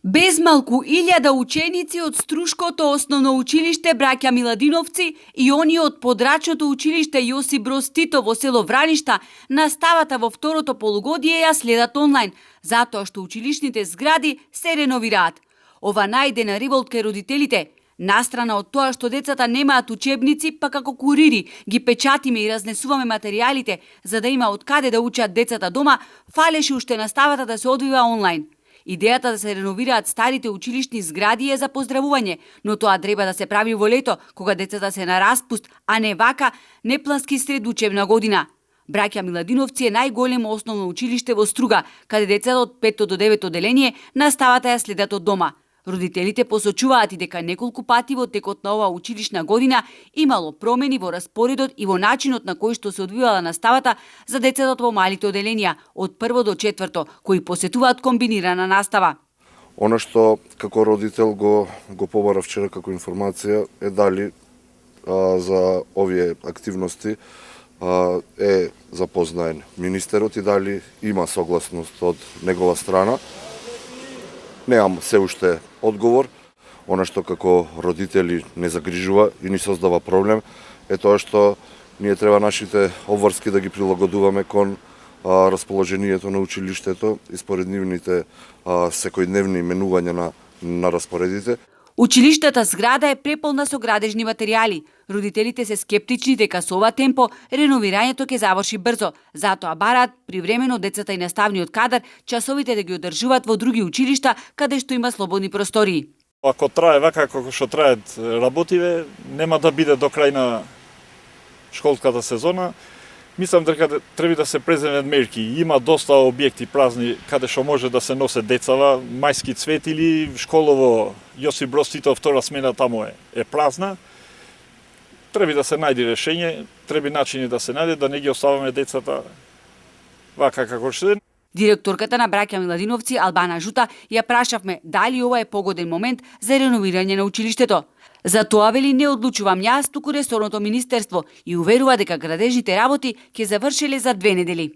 Без малку 1000 ученици од Струшкото основно училиште Браќа Миладиновци и они од подрачното училиште Јосип Броз Тито во село Враништа наставата во второто полугодие ја следат онлайн, затоа што училишните згради се реновираат. Ова најде на револт кај родителите. Настрана од тоа што децата немаат учебници, па како курири ги печатиме и разнесуваме материјалите за да има од каде да учат децата дома, фалеше уште наставата да се одвива онлайн. Идејата да се реновираат старите училишни згради е за поздравување, но тоа треба да се прави во лето, кога децата се на распуст, а не вака неплански сред учебна година. Браќа Миладиновци е најголемо основно училиште во Струга, каде децата од 5 до 9 оделение наставата ја следат од дома. Родителите посочуваат и дека неколку пати во текот на оваа училишна година имало промени во распоредот и во начинот на кој што се одвивала наставата за децата во малите оделенија од 1 до 4, кои посетуваат комбинирана настава. Она што како родител го побара вчера како информација е дали за овие активности е запознаен министерот и дали има согласност од негова страна. Немам се уште одговор. Она што како родители не загрижува и ни создава проблем е тоа што ние треба нашите обврски да ги прилагодуваме кон расположението на училиштето и според нивните секојдневни менувања на распоредите. Училиштата зграда е преполна со градежни материјали. Родителите се скептични дека со ова темпо реновирањето ќе заврши брзо, затоа бараат привремено децата и наставниот кадар часовите да ги одржуваат во други училишта каде што има слободни простории. Ако трае вака како што траат работиве, нема да биде до крај на школската сезона. Мислам дека треба да се преземат мерки. Има доста објекти празни каде што може да се носе децава, мајски цвет или школово Јосип Броз Тито втора смена таму е празна. Треба да се најде решење, треба начини да се најде да не ги оставаме децата вака како што е. Директорката на Браќа Миладиновци Албана Жута ја прашавме дали ова е погоден момент за реновирање на училиштето. За тоа вели не одлучувам јас, туку ресорното министерство и уверува дека градежните работи ќе завршеле за 2 недели.